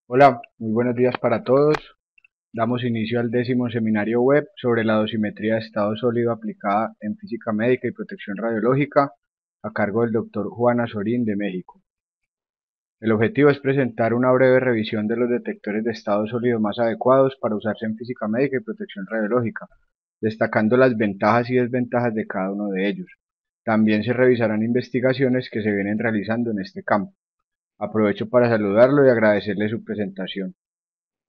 Hola, muy buenos días para todos. Damos inicio al 10º seminario web sobre la dosimetría de estado sólido aplicada en física médica y protección radiológica, a cargo del Dr. Juan Azorín de México. El objetivo es presentar una breve revisión de los detectores de estado sólido más adecuados para usarse en física médica y protección radiológica, destacando las ventajas y desventajas de cada uno de ellos. También se revisarán investigaciones que se vienen realizando en este campo. Aprovecho para saludarlo y agradecerle su presentación.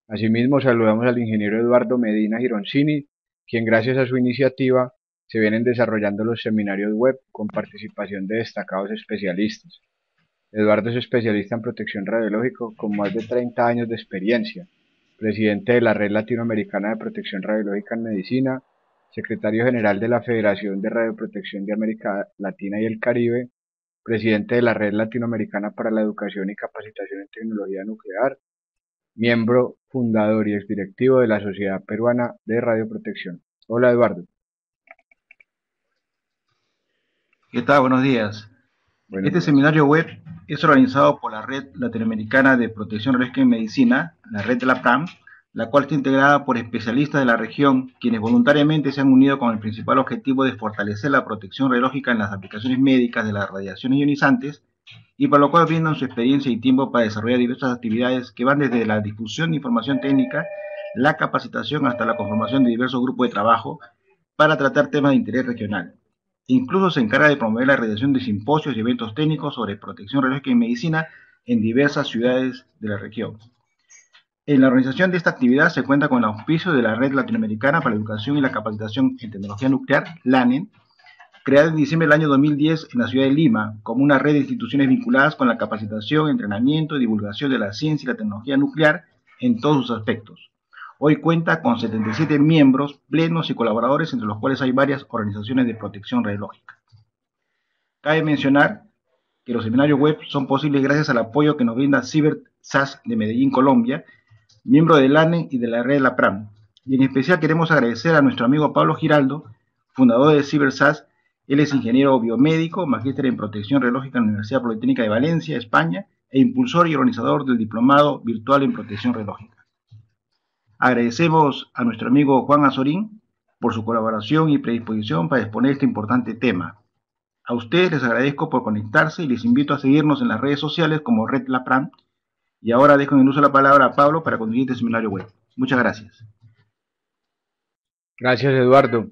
Asimismo, saludamos al ingeniero Eduardo Medina Gironcini, quien gracias a su iniciativa se vienen desarrollando los seminarios web con participación de destacados especialistas. Eduardo es especialista en protección radiológica con más de 30 años de experiencia, presidente de la Red Latinoamericana de Protección Radiológica en Medicina, secretario general de la Federación de Radioprotección de América Latina y el Caribe, presidente de la Red Latinoamericana para la Educación y Capacitación en Tecnología Nuclear, miembro fundador y exdirectivo de la Sociedad Peruana de Radioprotección. Hola Eduardo. ¿Qué tal? Buenos días. Buenos Este días. seminario web es organizado por la Red Latinoamericana de Protección Radiológica en Medicina, la red de la PRAM, la cual está integrada por especialistas de la región, quienes voluntariamente se han unido con el principal objetivo de fortalecer la protección radiológica en las aplicaciones médicas de las radiaciones ionizantes, y para lo cual brindan su experiencia y tiempo para desarrollar diversas actividades que van desde la difusión de información técnica, la capacitación hasta la conformación de diversos grupos de trabajo para tratar temas de interés regional. Incluso se encarga de promover la realización de simposios y eventos técnicos sobre protección radiológica y medicina en diversas ciudades de la región. En la organización de esta actividad se cuenta con el auspicio de la Red Latinoamericana para la Educación y la Capacitación en Tecnología Nuclear, LANEN, creada en diciembre del año 2010 en la ciudad de Lima, como una red de instituciones vinculadas con la capacitación, entrenamiento y divulgación de la ciencia y la tecnología nuclear en todos sus aspectos. Hoy cuenta con 77 miembros plenos y colaboradores, entre los cuales hay varias organizaciones de protección radiológica. Cabe mencionar que los seminarios web son posibles gracias al apoyo que nos brinda CiberSAS de Medellín, Colombia, miembro del ANE y de la red de la PRAM. Y en especial queremos agradecer a nuestro amigo Pablo Giraldo, fundador de CiberSAS. Él es ingeniero biomédico, magíster en protección radiológica en la Universidad Politécnica de Valencia, España, e impulsor y organizador del diplomado virtual en protección radiológica. Agradecemos a nuestro amigo Juan Azorín por su colaboración y predisposición para exponer este importante tema. A ustedes les agradezco por conectarse y les invito a seguirnos en las redes sociales como Red Lapran. Y ahora dejo en el uso la palabra a Pablo para continuar este seminario web. Muchas gracias. Gracias Eduardo.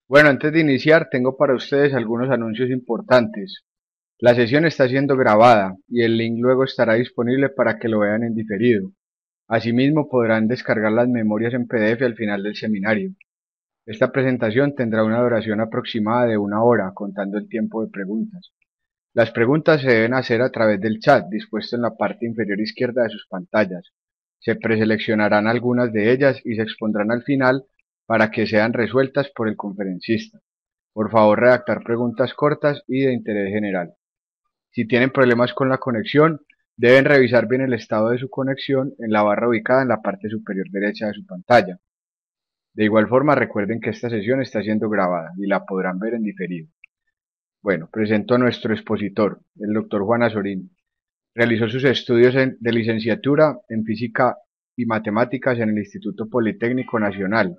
Bueno, antes de iniciar tengo para ustedes algunos anuncios importantes. La sesión está siendo grabada y el link luego estará disponible para que lo vean en diferido. Asimismo podrán descargar las memorias en PDF al final del seminario. Esta presentación tendrá una duración aproximada de 1 hora, contando el tiempo de preguntas. Las preguntas se deben hacer a través del chat dispuesto en la parte inferior izquierda de sus pantallas. Se preseleccionarán algunas de ellas y se expondrán al final para que sean resueltas por el conferencista. Por favor, redactar preguntas cortas y de interés general. Si tienen problemas con la conexión, deben revisar bien el estado de su conexión en la barra ubicada en la parte superior derecha de su pantalla. De igual forma, recuerden que esta sesión está siendo grabada y la podrán ver en diferido. Bueno, presento a nuestro expositor, el doctor Juan Azorín. Realizó sus estudios de licenciatura en Física y Matemáticas en el Instituto Politécnico Nacional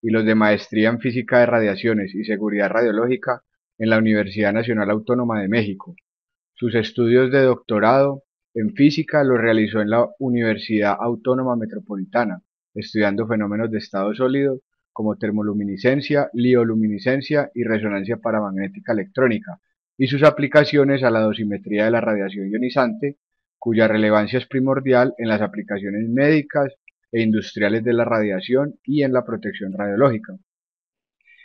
y los de maestría en Física de Radiaciones y Seguridad Radiológica en la Universidad Nacional Autónoma de México. Sus estudios de doctorado en física los realizó en la Universidad Autónoma Metropolitana, estudiando fenómenos de estado sólido como termoluminiscencia, lioluminiscencia y resonancia paramagnética electrónica, y sus aplicaciones a la dosimetría de la radiación ionizante, cuya relevancia es primordial en las aplicaciones médicas e industriales de la radiación y en la protección radiológica.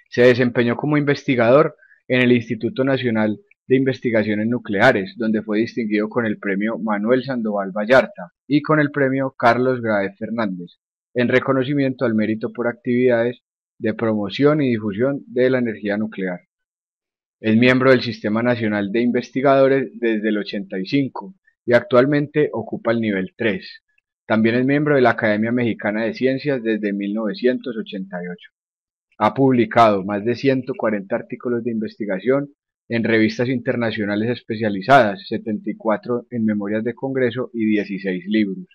Se desempeñó como investigador en el Instituto Nacional de Investigaciones Nucleares, donde fue distinguido con el Premio Manuel Sandoval Vallarta y con el Premio Carlos Graves Fernández, en reconocimiento al mérito por actividades de promoción y difusión de la energía nuclear. Es miembro del Sistema Nacional de Investigadores desde el 85 y actualmente ocupa el nivel 3. También es miembro de la Academia Mexicana de Ciencias desde 1988. Ha publicado más de 140 artículos de investigación en revistas internacionales especializadas, 74 en memorias de congreso y 16 libros.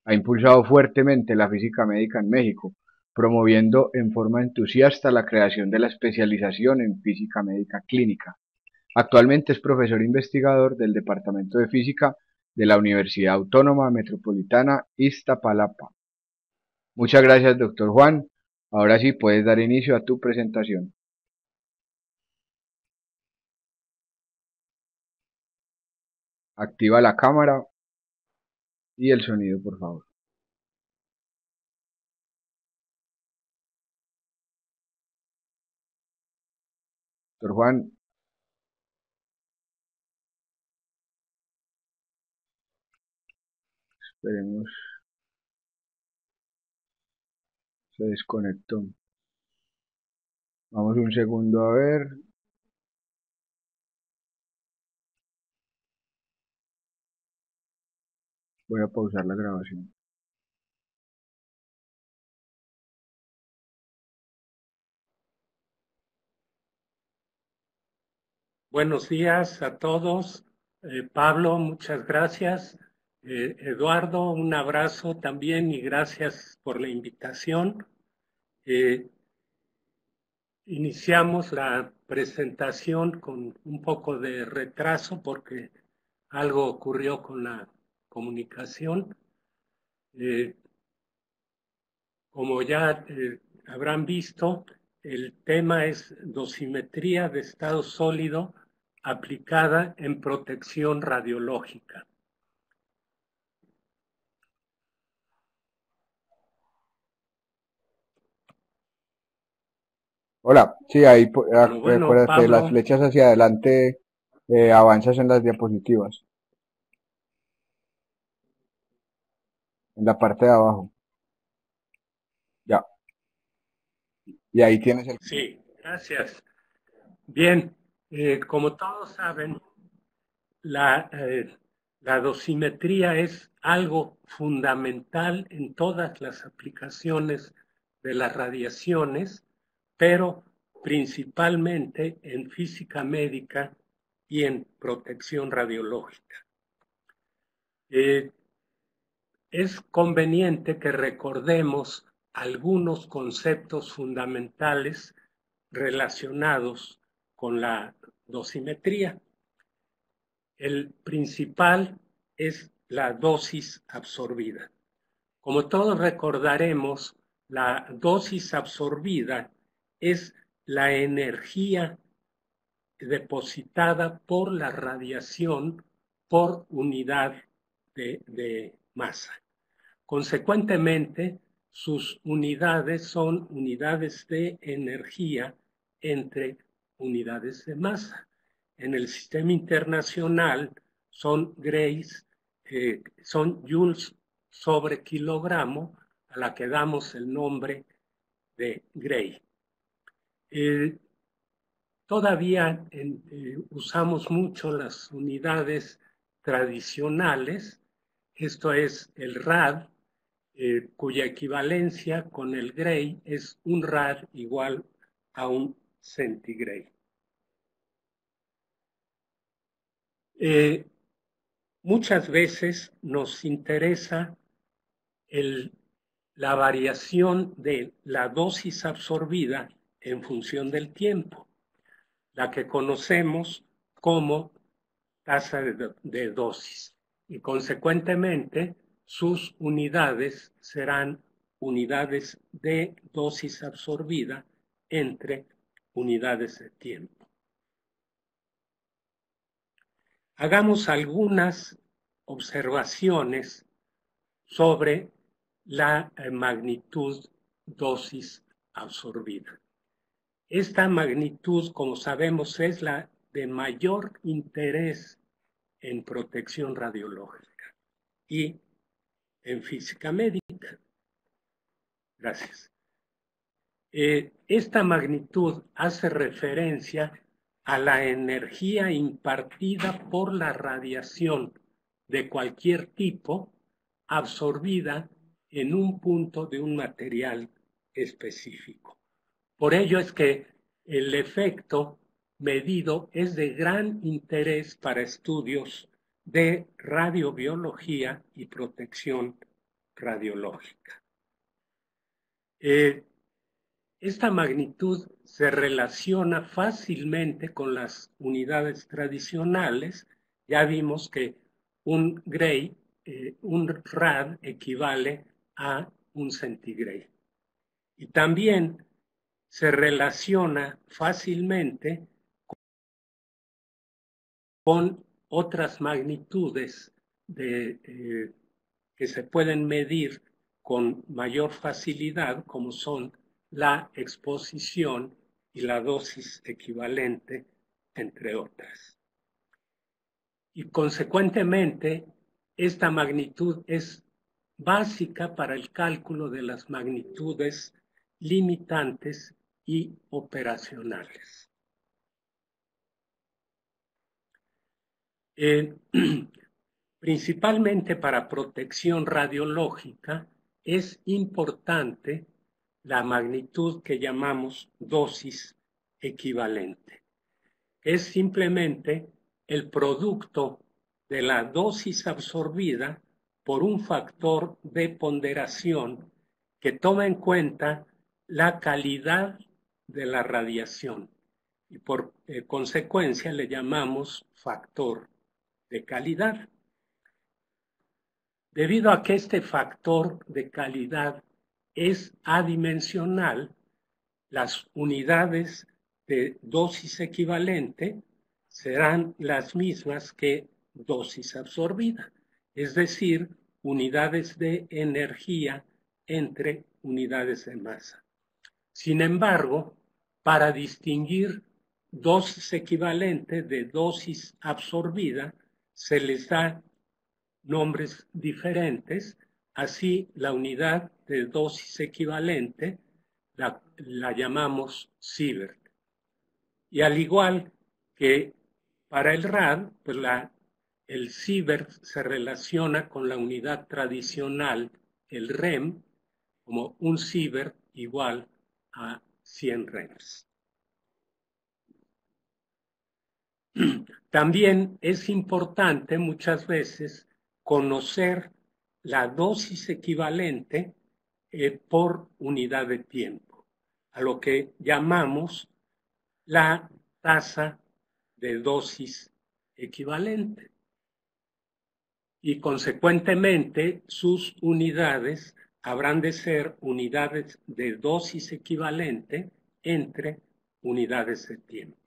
Ha impulsado fuertemente la física médica en México, promoviendo en forma entusiasta la creación de la especialización en física médica clínica. Actualmente es profesor investigador del Departamento de Física de la Universidad Autónoma Metropolitana Iztapalapa. Muchas gracias, doctor Juan. Ahora sí puedes dar inicio a tu presentación. Activa la cámara y el sonido, por favor. Doctor Juan, esperemos, se desconectó. Vamos un segundo a ver. Voy a pausar la grabación. Buenos días a todos. Pablo, muchas gracias. Eduardo, un abrazo también y gracias por la invitación. Iniciamos la presentación con un poco de retraso porque algo ocurrió con la comunicación. Como ya habrán visto, el tema es dosimetría de estado sólido aplicada en protección radiológica. Hola, sí, ahí Bueno, acuérdate, las Pablo, flechas hacia adelante avanzas en las diapositivas, en la parte de abajo. Ya, y ahí tienes el... sí, gracias. Bien, como todos saben, la dosimetría es algo fundamental en todas las aplicaciones de las radiaciones, pero principalmente en física médica y en protección radiológica. Es conveniente que recordemos algunos conceptos fundamentales relacionados con la dosimetría. El principal es la dosis absorbida. Como todos recordaremos, la dosis absorbida es la energía depositada por la radiación por unidad de masa. Consecuentemente, sus unidades son unidades de energía entre unidades de masa. En el sistema internacional son grays, son joules sobre kilogramo, a la que damos el nombre de Gray. Todavía usamos mucho las unidades tradicionales, esto es el rad, cuya equivalencia con el Gray es un rad igual a un centigray. Muchas veces nos interesa la variación de la dosis absorbida en función del tiempo, la que conocemos como tasa de dosis, y consecuentemente sus unidades serán unidades de dosis absorbida entre unidades de tiempo. Hagamos algunas observaciones sobre la magnitud dosis absorbida. Esta magnitud, como sabemos, es la de mayor interés en protección radiológica y en física médica. Gracias. Esta magnitud hace referencia a la energía impartida por la radiación de cualquier tipo absorbida en un punto de un material específico. Por ello es que el efecto medido es de gran interés para estudios de radiobiología y protección radiológica. Esta magnitud se relaciona fácilmente con las unidades tradicionales. Ya vimos que un Gray, un rad equivale a un centigrade. Y también se relaciona fácilmente con otras magnitudes que se pueden medir con mayor facilidad, como son la exposición y la dosis equivalente, entre otras. Y consecuentemente, esta magnitud es básica para el cálculo de las magnitudes limitantes y operacionales. Principalmente para protección radiológica es importante la magnitud que llamamos dosis equivalente. Es simplemente el producto de la dosis absorbida por un factor de ponderación que toma en cuenta la calidad de la radiación y por consecuencia le llamamos factor de calidad. Debido a que este factor de calidad es adimensional, las unidades de dosis equivalente serán las mismas que dosis absorbida, es decir, unidades de energía entre unidades de masa. Sin embargo, para distinguir dosis equivalente de dosis absorbida, se les da nombres diferentes. Así, la unidad de dosis equivalente la llamamos sievert. Y al igual que para el rad, pues el sievert se relaciona con la unidad tradicional, el rem, como un sievert igual a 100 rems. También es importante muchas veces conocer la dosis equivalente por unidad de tiempo, a lo que llamamos la tasa de dosis equivalente. Y consecuentemente sus unidades habrán de ser unidades de dosis equivalente entre unidades de tiempo.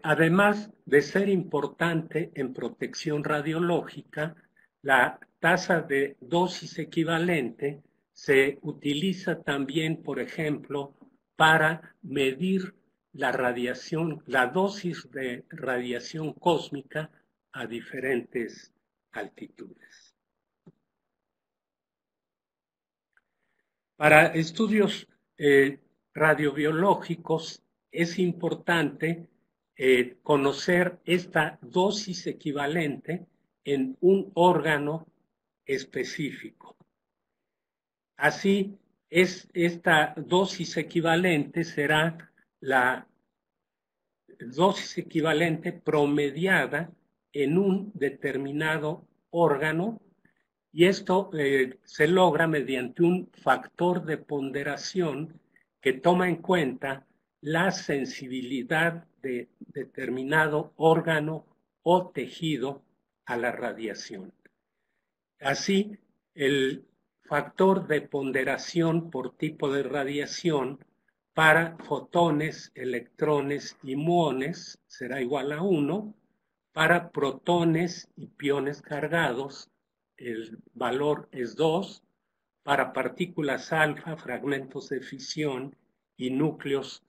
Además de ser importante en protección radiológica, la tasa de dosis equivalente se utiliza también, por ejemplo, para medir la radiación, la dosis de radiación cósmica a diferentes altitudes. Para estudios radiobiológicos es importante conocer esta dosis equivalente en un órgano específico. Así, esta dosis equivalente será la dosis equivalente promediada en un determinado órgano, y esto se logra mediante un factor de ponderación que toma en cuenta la sensibilidad de determinado órgano o tejido a la radiación. Así, el factor de ponderación por tipo de radiación para fotones, electrones y muones será igual a 1, para protones y piones cargados el valor es 2, para partículas alfa, fragmentos de fisión y núcleos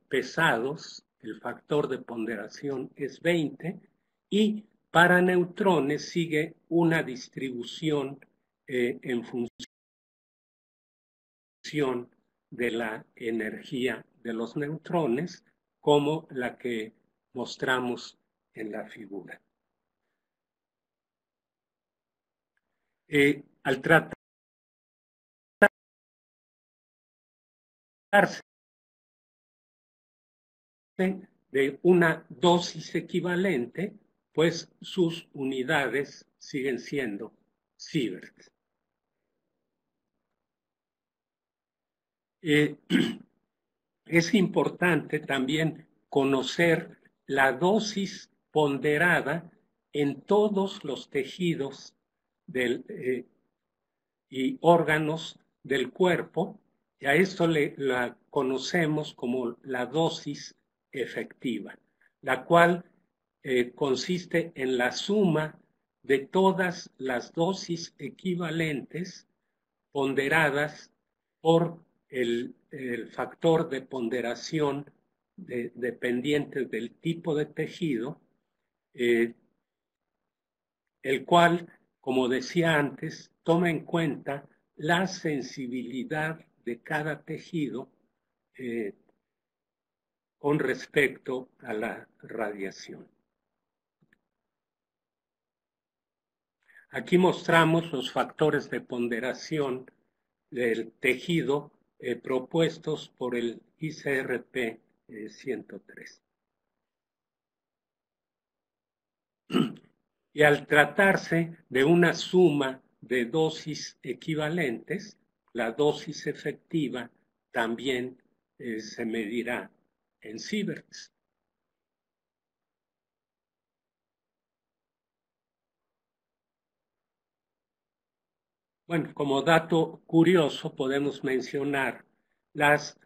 pesados, el factor de ponderación es 20, y para neutrones sigue una distribución en función de la energía de los neutrones, como la que mostramos en la figura. Al tratarse de una dosis equivalente, pues sus unidades siguen siendo sieverts. Es importante también conocer la dosis ponderada en todos los tejidos y órganos del cuerpo, y a esto la conocemos como la dosis efectiva, la cual consiste en la suma de todas las dosis equivalentes ponderadas por el factor de ponderación dependiente del tipo de tejido, el cual, como decía antes, toma en cuenta la sensibilidad de cada tejido con respecto a la radiación. Aquí mostramos los factores de ponderación del tejido propuestos por el ICRP 103. Y al tratarse de una suma de dosis equivalentes, la dosis efectiva también se medirá en sieverts. Bueno, como dato curioso podemos mencionar las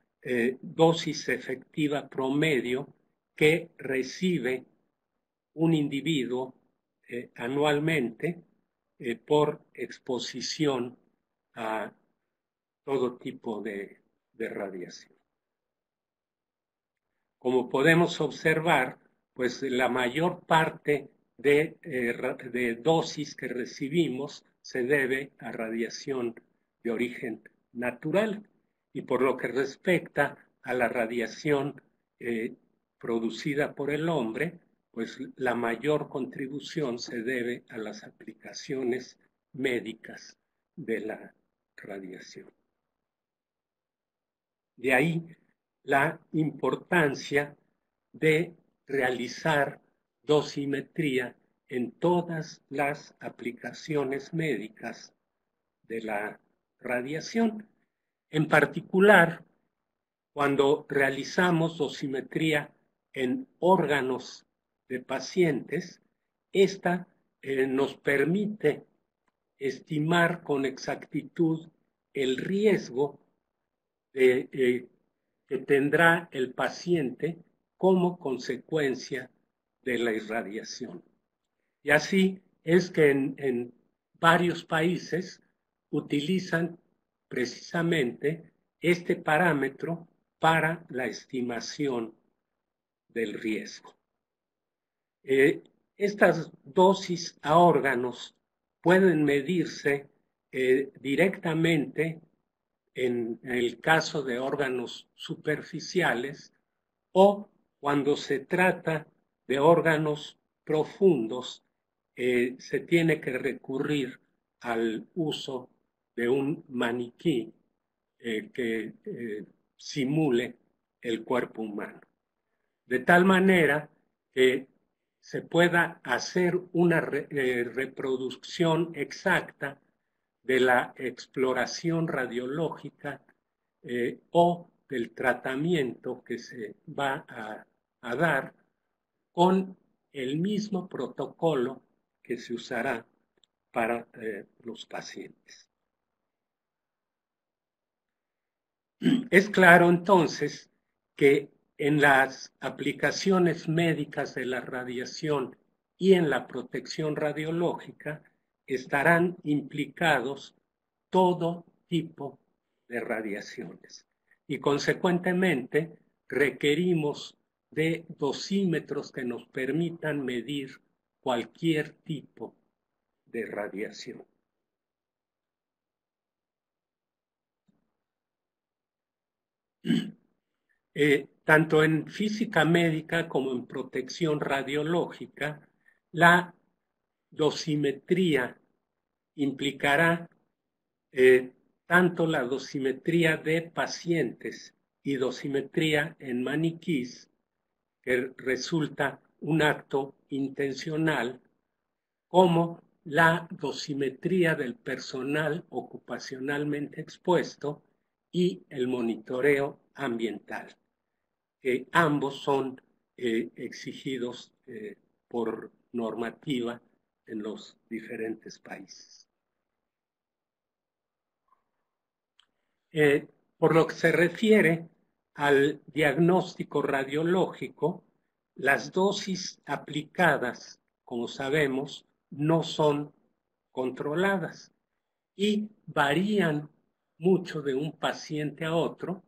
dosis efectiva promedio que recibe un individuo anualmente por exposición a todo tipo de radiación. Como podemos observar, pues la mayor parte de dosis que recibimos se debe a radiación de origen natural, y por lo que respecta a la radiación producida por el hombre, pues la mayor contribución se debe a las aplicaciones médicas de la radiación. De ahí la importancia de realizar dosimetría en todas las aplicaciones médicas de la radiación. En particular, cuando realizamos dosimetría en órganos de pacientes, esta nos permite estimar con exactitud el riesgo que tendrá el paciente como consecuencia de la irradiación. Y así es que en varios países utilizan precisamente este parámetro para la estimación del riesgo. Estas dosis a órganos pueden medirse directamente en el caso de órganos superficiales o cuando se trata de órganos profundos, se tiene que recurrir al uso de un maniquí que simule el cuerpo humano. De tal manera que se pueda hacer una reproducción exacta de la exploración radiológica o del tratamiento que se va a dar con el mismo protocolo que se usará para los pacientes. Es claro entonces que en las aplicaciones médicas de la radiación y en la protección radiológica estarán implicados todo tipo de radiaciones y consecuentemente requerimos de dosímetros que nos permitan medir cualquier tipo de radiación. Tanto en física médica como en protección radiológica, la dosimetría implicará tanto la dosimetría de pacientes y dosimetría en maniquís, que resulta un acto intencional, como la dosimetría del personal ocupacionalmente expuesto y el monitoreo ambiental, que ambos son exigidos por normativa en los diferentes países. Por lo que se refiere al diagnóstico radiológico, las dosis aplicadas, como sabemos, no son controladas y varían mucho de un paciente a otro,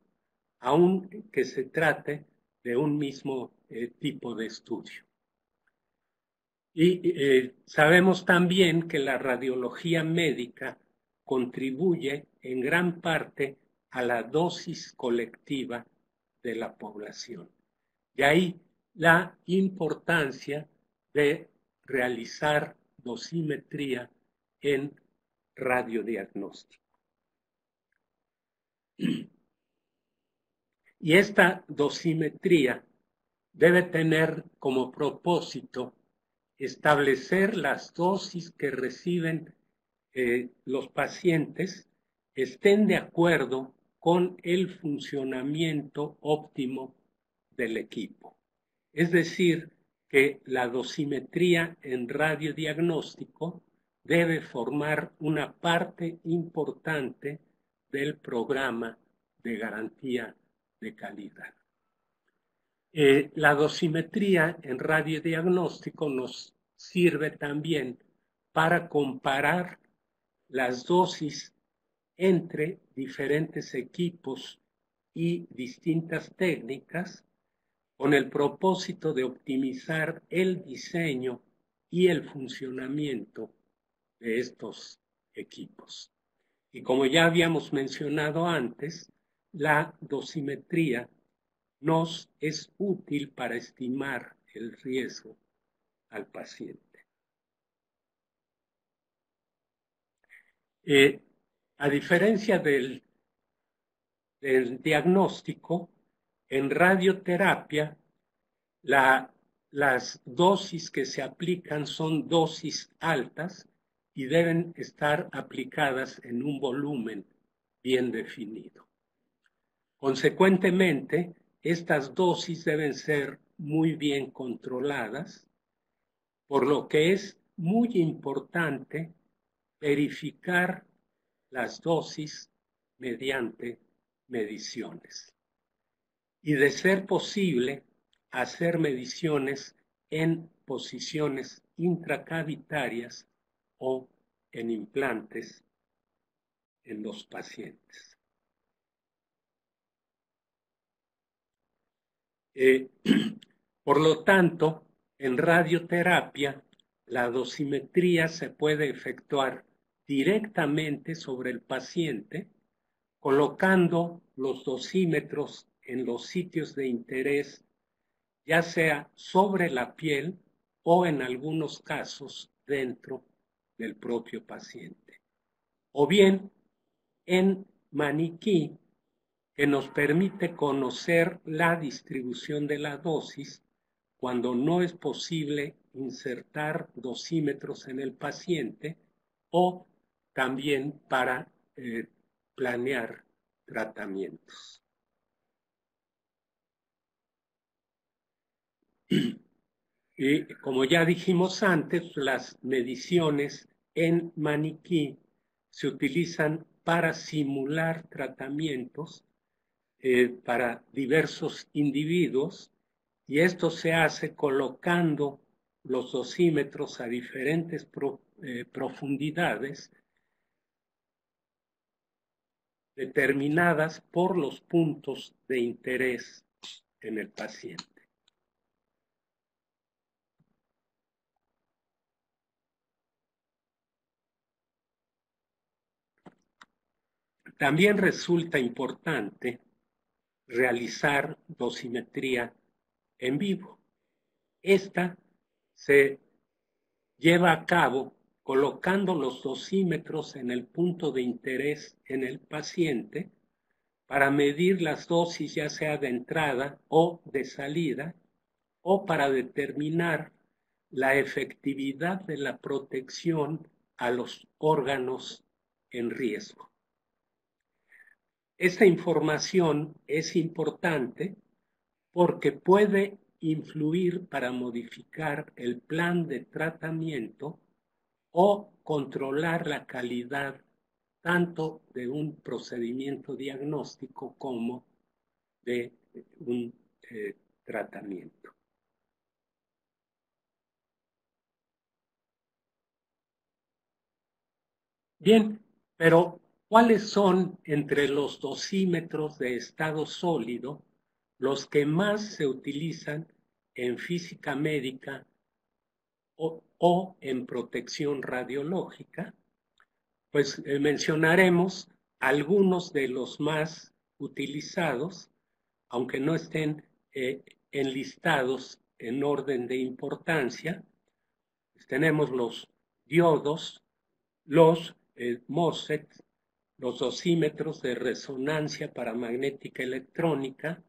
aunque se trate de un mismo tipo de estudio. Y sabemos también que la radiología médica contribuye en gran parte a la dosis colectiva de la población. De ahí la importancia de realizar dosimetría en radiodiagnóstico. Y esta dosimetría debe tener como propósito establecer las dosis que reciben los pacientes estén de acuerdo con el funcionamiento óptimo del equipo. Es decir, que la dosimetría en radiodiagnóstico debe formar una parte importante del programa de garantía de calidad. La dosimetría en radiodiagnóstico nos sirve también para comparar las dosis entre diferentes equipos y distintas técnicas con el propósito de optimizar el diseño y el funcionamiento de estos equipos. Y como ya habíamos mencionado antes, la dosimetría nos es útil para estimar el riesgo al paciente. A diferencia del diagnóstico, en radioterapia las dosis que se aplican son dosis altas y deben estar aplicadas en un volumen bien definido. Consecuentemente, estas dosis deben ser muy bien controladas, por lo que es muy importante verificar las dosis mediante mediciones. Y de ser posible, hacer mediciones en posiciones intracavitarias o en implantes en los pacientes. Por lo tanto, en radioterapia, la dosimetría se puede efectuar directamente sobre el paciente, colocando los dosímetros en los sitios de interés, ya sea sobre la piel o en algunos casos dentro del propio paciente. O bien en maniquí, que nos permite conocer la distribución de la dosis cuando no es posible insertar dosímetros en el paciente o también para planear tratamientos. Y como ya dijimos antes, las mediciones en maniquí se utilizan para simular tratamientos para diversos individuos, y esto se hace colocando los dosímetros a diferentes profundidades determinadas por los puntos de interés en el paciente. También resulta importante realizar dosimetría en vivo. Esta se lleva a cabo colocando los dosímetros en el punto de interés en el paciente para medir las dosis ya sea de entrada o de salida o para determinar la efectividad de la protección a los órganos en riesgo. Esta información es importante porque puede influir para modificar el plan de tratamiento o controlar la calidad tanto de un procedimiento diagnóstico como de un tratamiento. Bien, pero ¿cuáles son entre los dosímetros de estado sólido los que más se utilizan en física médica o en protección radiológica? Pues mencionaremos algunos de los más utilizados, aunque no estén enlistados en orden de importancia. Pues tenemos los diodos, los MOSFET, los dosímetros de resonancia paramagnética electrónica,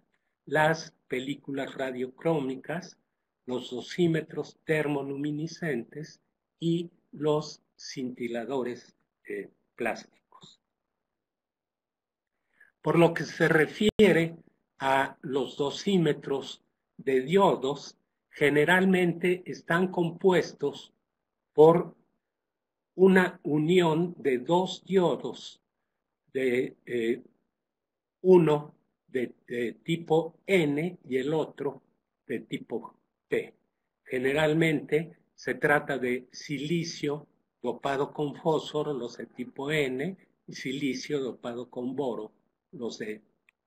las películas radiocrómicas, los dosímetros termoluminiscentes y los cintiladores plásticos. Por lo que se refiere a los dosímetros de diodos, generalmente están compuestos por una unión de dos diodos, de uno de tipo N y el otro de tipo P. Generalmente se trata de silicio dopado con fósforo, los de tipo N, y silicio dopado con boro, los de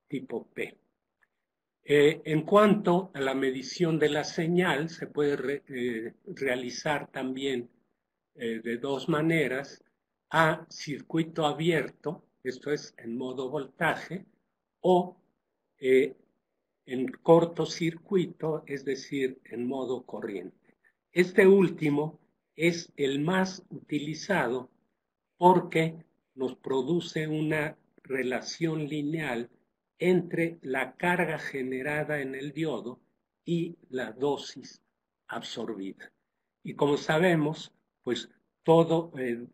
tipo P. En cuanto a la medición de la señal, se puede realizar también de dos maneras: a circuito abierto, esto es en modo voltaje, o en cortocircuito, es decir, en modo corriente. Este último es el más utilizado porque nos produce una relación lineal entre la carga generada en el diodo y la dosis absorbida. Y como sabemos, pues todo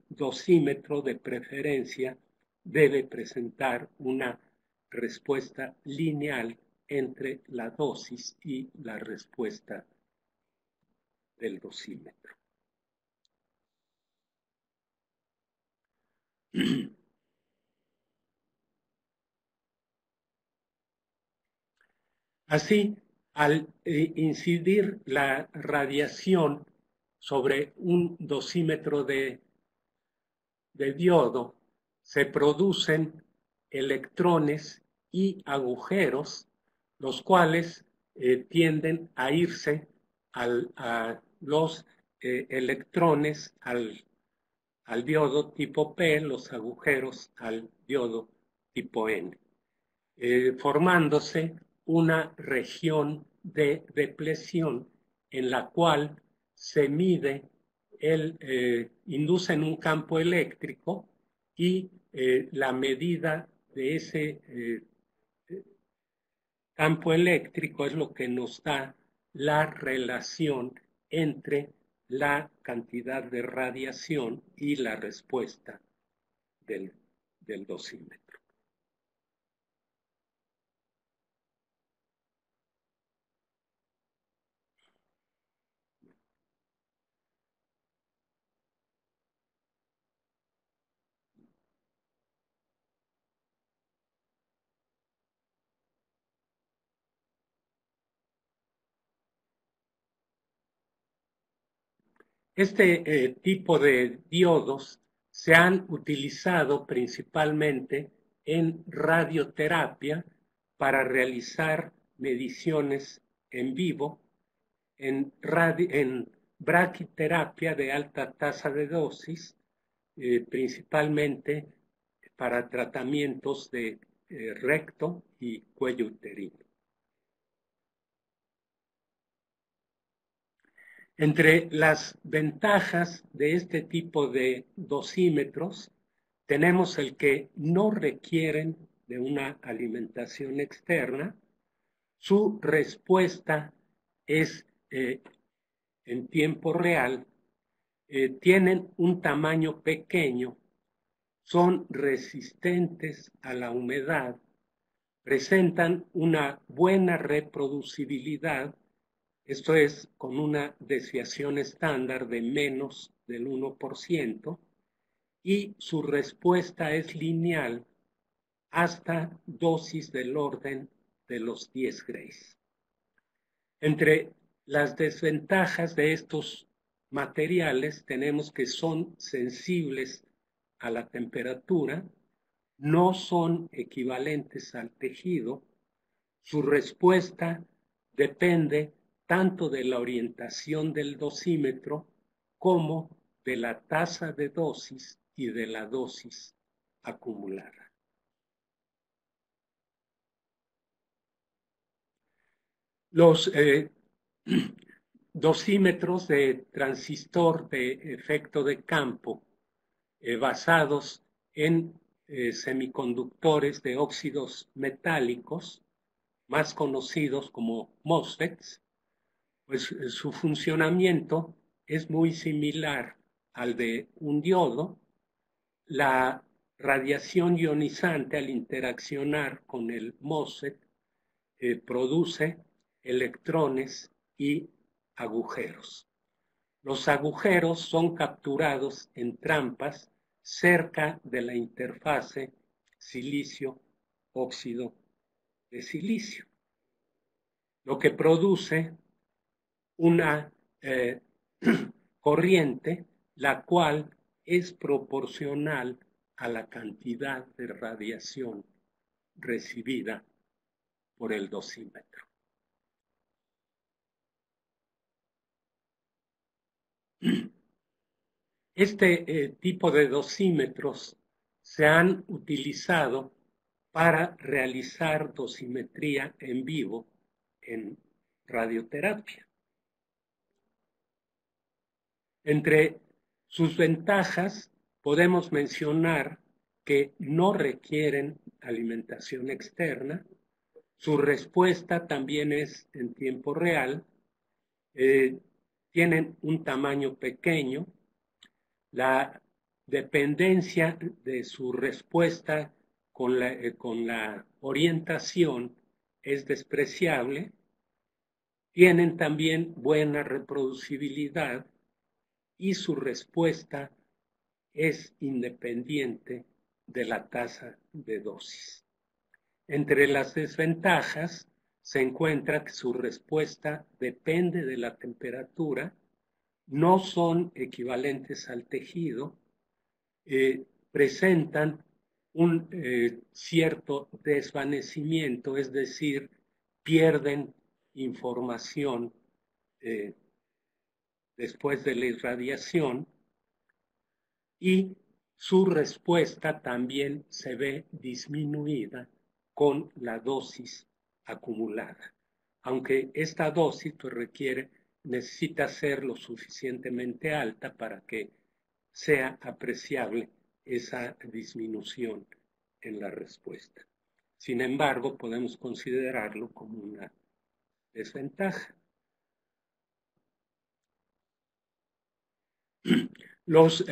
dosímetro de preferencia debe presentar una respuesta lineal entre la dosis y la respuesta del dosímetro. Así, al incidir la radiación sobre un dosímetro de diodo, se producen electrones y agujeros, los cuales tienden a irse a los electrones al diodo tipo P, los agujeros al diodo tipo N, formándose una región de depresión en la cual se mide inducen un campo eléctrico y la medida de ese campo eléctrico es lo que nos da la relación entre la cantidad de radiación y la respuesta del dosímetro. Este tipo de diodos se han utilizado principalmente en radioterapia para realizar mediciones en vivo, en braquiterapia de alta tasa de dosis, principalmente para tratamientos de recto y cuello uterino. Entre las ventajas de este tipo de dosímetros tenemos el que no requieren de una alimentación externa, su respuesta es en tiempo real, tienen un tamaño pequeño, son resistentes a la humedad, presentan una buena reproducibilidad, esto es con una desviación estándar de menos del 1%, y su respuesta es lineal hasta dosis del orden de los 10 grays. Entre las desventajas de estos materiales tenemos que son sensibles a la temperatura, no son equivalentes al tejido, su respuesta depende tanto de la orientación del dosímetro como de la tasa de dosis y de la dosis acumulada. Los dosímetros de transistor de efecto de campo basados en semiconductores de óxidos metálicos, más conocidos como MOSFETs, pues su funcionamiento es muy similar al de un diodo. La radiación ionizante al interaccionar con el MOSFET produce electrones y agujeros. Los agujeros son capturados en trampas cerca de la interfase silicio-óxido de silicio, lo que produce una corriente la cual es proporcional a la cantidad de radiación recibida por el dosímetro. Este tipo de dosímetros se han utilizado para realizar dosimetría en vivo en radioterapia. Entre sus ventajas podemos mencionar que no requieren alimentación externa, su respuesta también es en tiempo real, tienen un tamaño pequeño, la dependencia de su respuesta con la orientación es despreciable, tienen también buena reproducibilidad y su respuesta es independiente de la tasa de dosis. Entre las desventajas se encuentra que su respuesta depende de la temperatura, no son equivalentes al tejido, presentan un cierto desvanecimiento, es decir, pierden información después de la irradiación, y su respuesta también se ve disminuida con la dosis acumulada. Aunque esta dosis pues, necesita ser lo suficientemente alta para que sea apreciable esa disminución en la respuesta. Sin embargo, podemos considerarlo como una desventaja. Los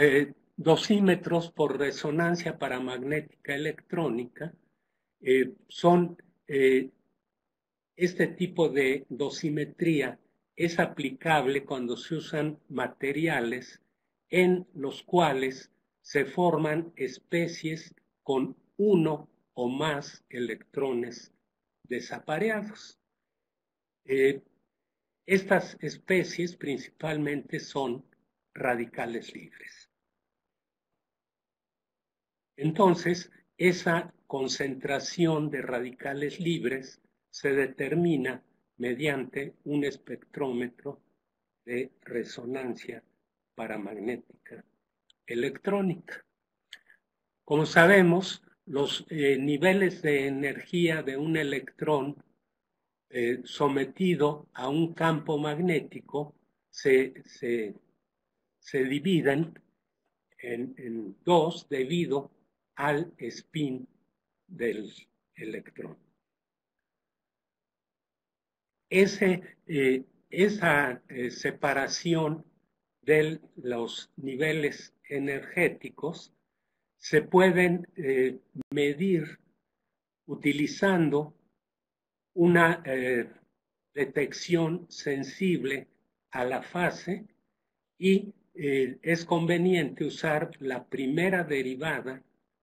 dosímetros por resonancia paramagnética electrónica son este tipo de dosimetría es aplicable cuando se usan materiales en los cuales se forman especies con uno o más electrones desapareados. Estas especies principalmente son radicales libres. Entonces, esa concentración de radicales libres se determina mediante un espectrómetro de resonancia paramagnética electrónica. Como sabemos, los niveles de energía de un electrón sometido a un campo magnético se dividen en dos debido al spin del electrón. Ese esa separación de los niveles energéticos se pueden medir utilizando una detección sensible a la fase y es conveniente usar la primera derivada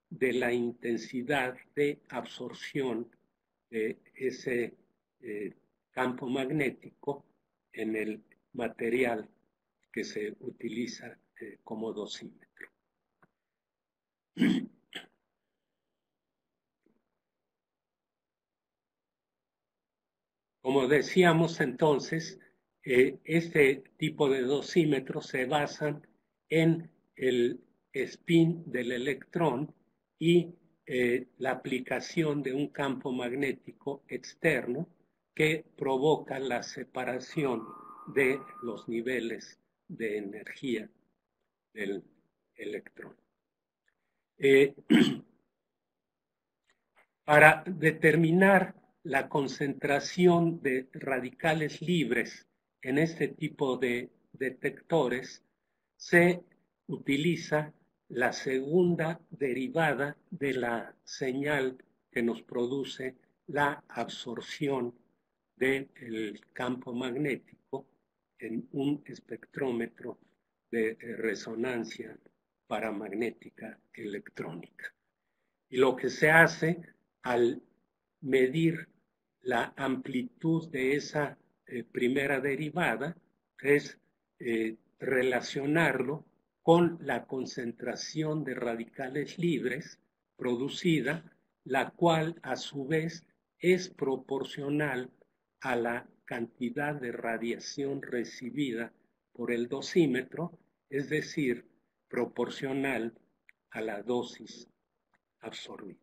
de la intensidad de absorción de ese campo magnético en el material que se utiliza como dosímetro. Como decíamos entonces, este tipo de dosímetros se basan en el spin del electrón y la aplicación de un campo magnético externo que provoca la separación de los niveles de energía del electrón. Para determinar la concentración de radicales libres en este tipo de detectores, se utiliza la segunda derivada de la señal que nos produce la absorción del campo magnético en un espectrómetro de resonancia paramagnética electrónica. Y lo que se hace al medir la amplitud de esa primera derivada es relacionarlo con la concentración de radicales libres producida, la cual a su vez es proporcional a la cantidad de radiación recibida por el dosímetro, es decir, proporcional a la dosis absorbida.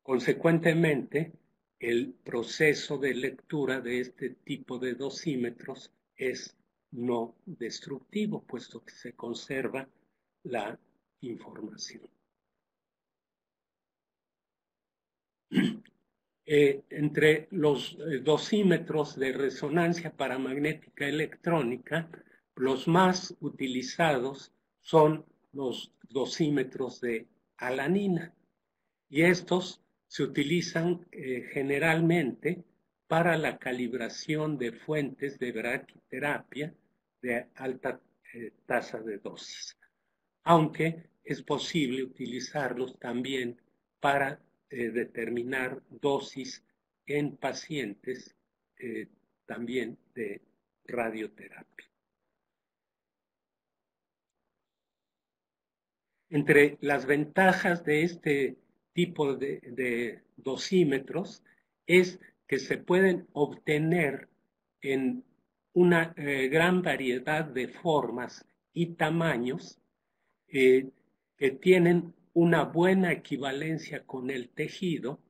Consecuentemente, el proceso de lectura de este tipo de dosímetros es no destructivo, puesto que se conserva la información. Entre los dosímetros de resonancia paramagnética electrónica, los más utilizados son los dosímetros de alanina, y estos se utilizan generalmente para la calibración de fuentes de braquiterapia de alta tasa de dosis, aunque es posible utilizarlos también para determinar dosis en pacientes también de radioterapia. Entre las ventajas de este tipo de dosímetros es que se pueden obtener en una gran variedad de formas y tamaños que tienen una buena equivalencia con el tejido,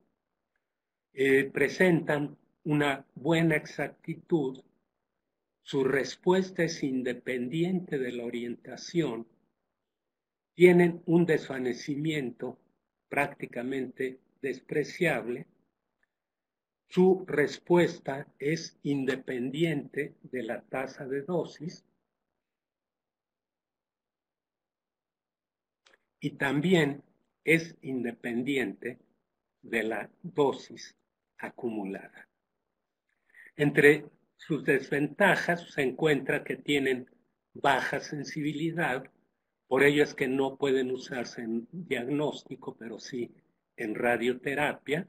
presentan una buena exactitud, su respuesta es independiente de la orientación, tienen un desvanecimiento prácticamente despreciable, su respuesta es independiente de la tasa de dosis y también es independiente de la dosis acumulada. Entre sus desventajas se encuentra que tienen baja sensibilidad, por ello es que no pueden usarse en diagnóstico, pero sí en radioterapia.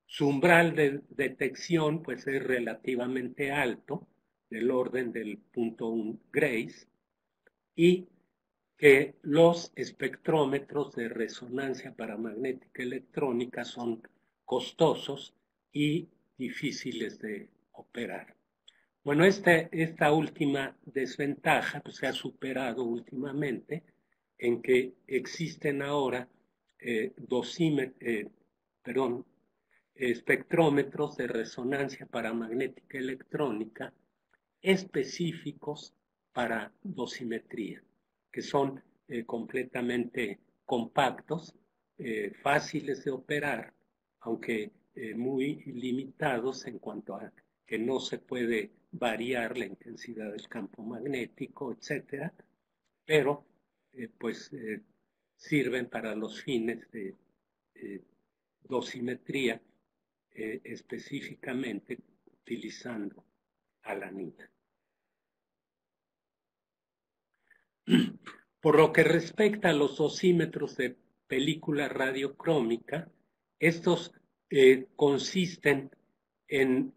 Su umbral de detección pues, es relativamente alto, del orden del 0.1 Grace, y que los espectrómetros de resonancia paramagnética electrónica son costosos y difíciles de operar. Bueno, esta última desventaja pues, se ha superado últimamente en que existen ahora espectrómetros de resonancia paramagnética electrónica específicos para dosimetría, que son completamente compactos, fáciles de operar, aunque muy limitados en cuanto a que no se puede variar la intensidad del campo magnético, etcétera, pero sirven para los fines de dosimetría, específicamente utilizando alanina. Por lo que respecta a los dosímetros de película radiocrómica, estos consisten en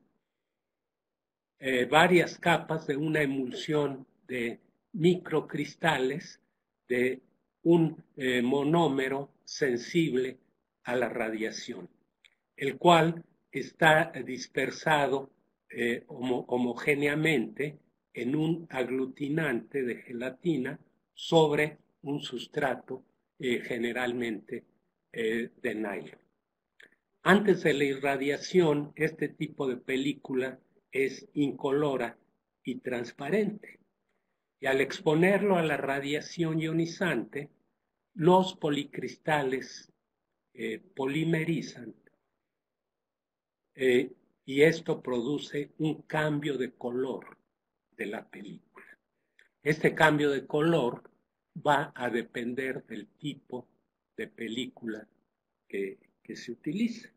varias capas de una emulsión de microcristales de un monómero sensible a la radiación, el cual está dispersado homogéneamente en un aglutinante de gelatina sobre un sustrato generalmente de nylon. Antes de la irradiación, este tipo de película es incolora y transparente. Y al exponerlo a la radiación ionizante, los policristales polimerizan y esto produce un cambio de color de la película. Este cambio de color va a depender del tipo de película que se utilice.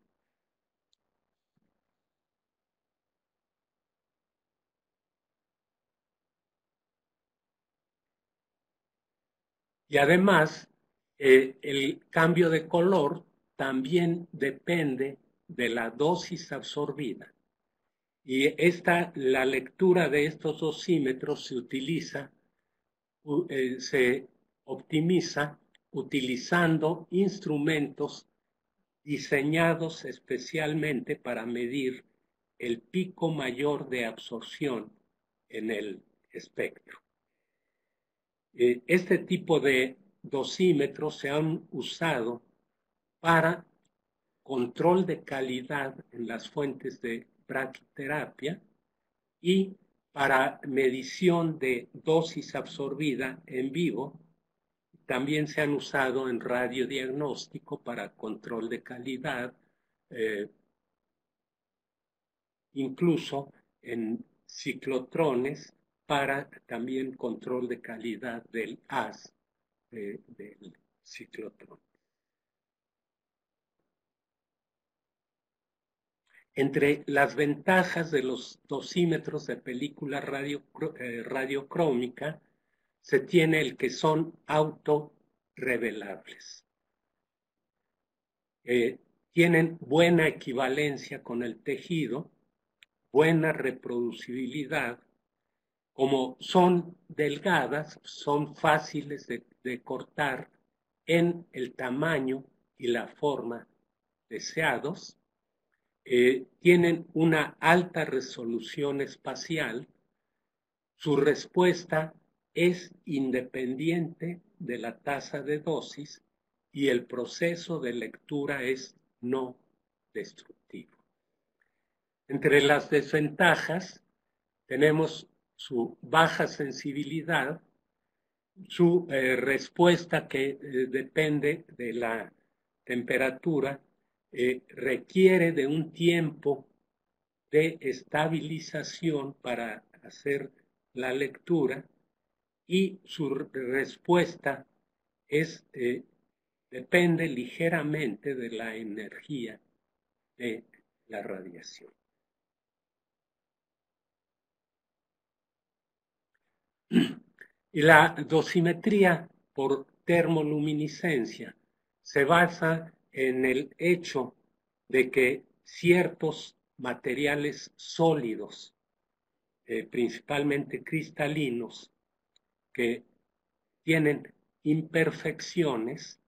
Y además, el cambio de color también depende de la dosis absorbida. Y la lectura de estos dosímetros se optimiza utilizando instrumentos diseñados especialmente para medir el pico mayor de absorción en el espectro. Este tipo de dosímetros se han usado para control de calidad en las fuentes de braquiterapia y para medición de dosis absorbida en vivo. También se han usado en radiodiagnóstico para control de calidad, incluso en ciclotrones para también control de calidad del haz del ciclotrón. Entre las ventajas de los dosímetros de película radiocrómica se tiene el que son autorrevelables. Tienen buena equivalencia con el tejido, buena reproducibilidad. Como son delgadas, son fáciles de cortar en el tamaño y la forma deseados. Tienen una alta resolución espacial. Su respuesta es independiente de la tasa de dosis y el proceso de lectura es no destructivo. Entre las desventajas tenemos su baja sensibilidad, su respuesta que depende de la temperatura, requiere de un tiempo de estabilización para hacer la lectura y su respuesta depende ligeramente de la energía de la radiación. Y la dosimetría por termoluminiscencia se basa en el hecho de que ciertos materiales sólidos, principalmente cristalinos, que tienen imperfecciones,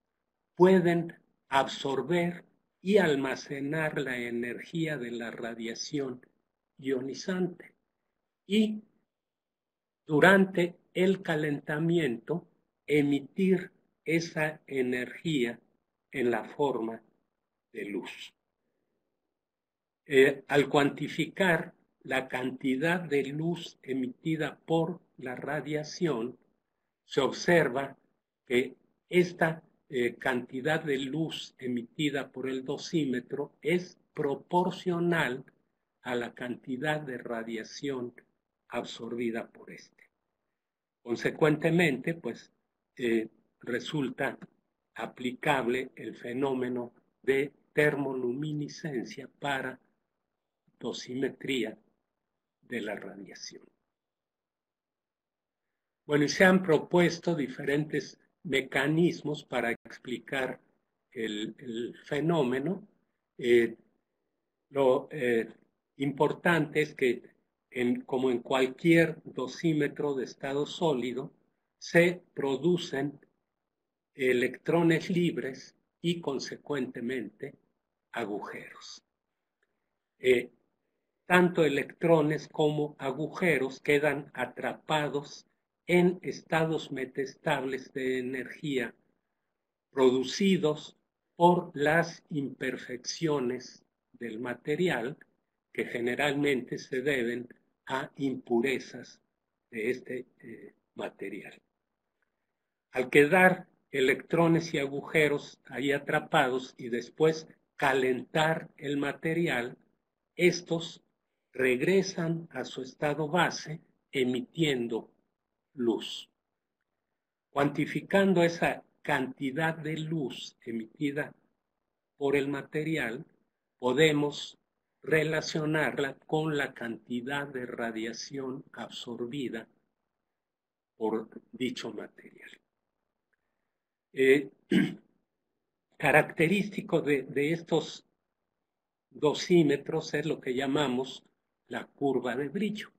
pueden absorber y almacenar la energía de la radiación ionizante y durante el calentamiento emitir esa energía en la forma de luz. Al cuantificar la cantidad de luz emitida por la radiación, se observa que esta cantidad de luz emitida por el dosímetro es proporcional a la cantidad de radiación absorbida por este. Consecuentemente, pues resulta aplicable el fenómeno de termoluminiscencia para dosimetría de la radiación. Bueno, y se han propuesto diferentes mecanismos para explicar el fenómeno. Lo importante es que, como en cualquier dosímetro de estado sólido, se producen electrones libres y, consecuentemente, agujeros. Tanto electrones como agujeros quedan atrapados en estados metaestables de energía producidos por las imperfecciones del material, que generalmente se deben a impurezas de este material. Al quedar electrones y agujeros ahí atrapados y después calentar el material, estos regresan a su estado base emitiendo luz. Cuantificando esa cantidad de luz emitida por el material, podemos relacionarla con la cantidad de radiación absorbida por dicho material. Característico de estos dosímetros es lo que llamamos la curva de brillo,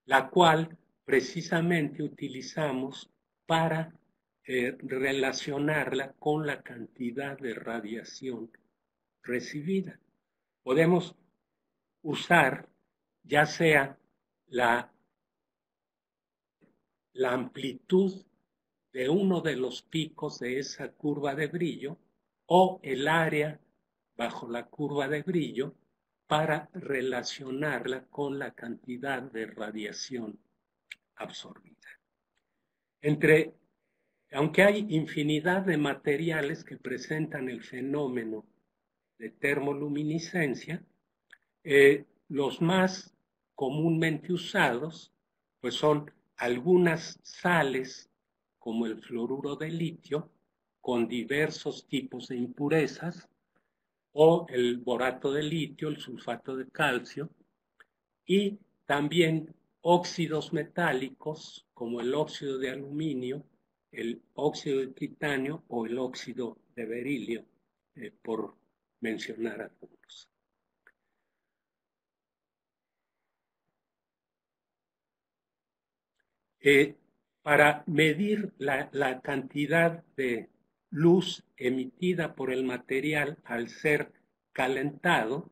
la cual precisamente utilizamos para relacionarla con la cantidad de radiación recibida. Podemos usar ya sea la amplitud de uno de los picos de esa curva de brillo o el área bajo la curva de brillo para relacionarla con la cantidad de radiación absorbida. Aunque hay infinidad de materiales que presentan el fenómeno de termoluminiscencia, los más comúnmente usados pues son algunas sales como el fluoruro de litio con diversos tipos de impurezas, o el borato de litio, el sulfato de calcio, y también óxidos metálicos como el óxido de aluminio, el óxido de titanio o el óxido de berilio, por mencionar algunos. Para medir la cantidad de luz emitida por el material al ser calentado,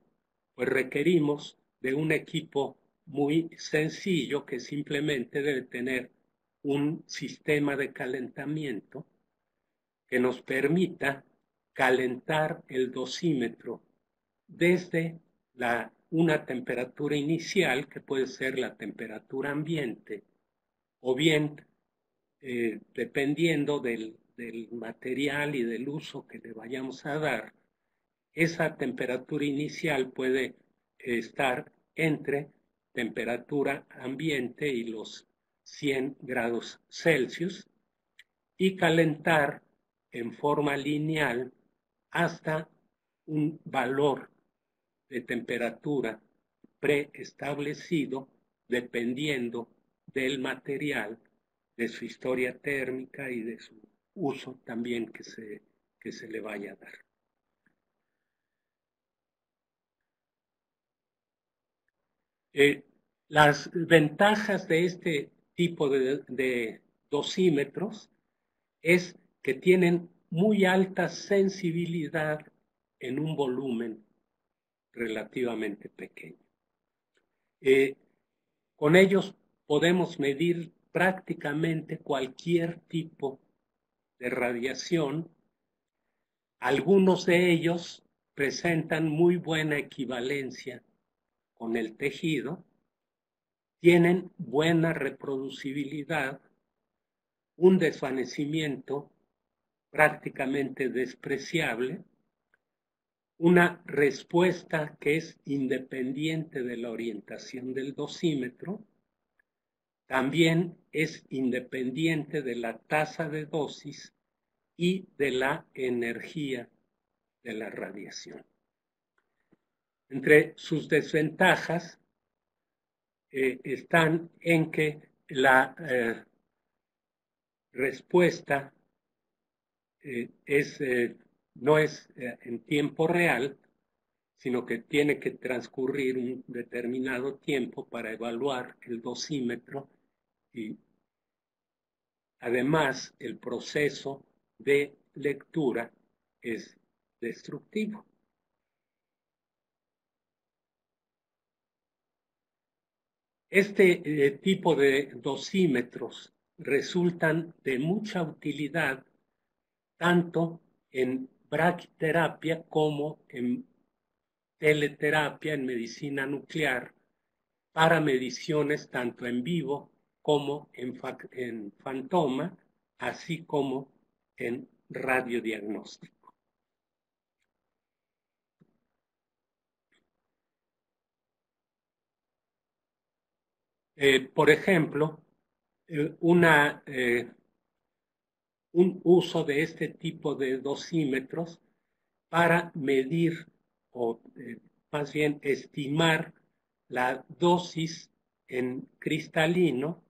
pues requerimos de un equipo muy sencillo que simplemente debe tener un sistema de calentamiento que nos permita calentar el dosímetro desde una temperatura inicial, que puede ser la temperatura ambiente, o bien, dependiendo del material y del uso que le vayamos a dar, esa temperatura inicial puede estar entre temperatura ambiente y los 100 grados Celsius y calentar en forma lineal hasta un valor de temperatura preestablecido dependiendo del material, de su historia térmica y de su uso también que se le vaya a dar. Las ventajas de este tipo de dosímetros es que tienen muy alta sensibilidad en un volumen relativamente pequeño. Con ellos podemos medir prácticamente cualquier tipo de radiación. Algunos de ellos presentan muy buena equivalencia con el tejido, tienen buena reproducibilidad, un desvanecimiento prácticamente despreciable, una respuesta que es independiente de la orientación del dosímetro, también es independiente de la tasa de dosis y de la energía de la radiación. Entre sus desventajas están en que la respuesta no es en tiempo real, sino que tiene que transcurrir un determinado tiempo para evaluar el dosímetro y además el proceso de lectura es destructivo. Este tipo de dosímetros resultan de mucha utilidad tanto en braquiterapia como en teleterapia, en medicina nuclear, para mediciones tanto en vivo como en fantoma, así como en radiodiagnóstico. Por ejemplo, un uso de este tipo de dosímetros para medir o más bien estimar la dosis en cristalino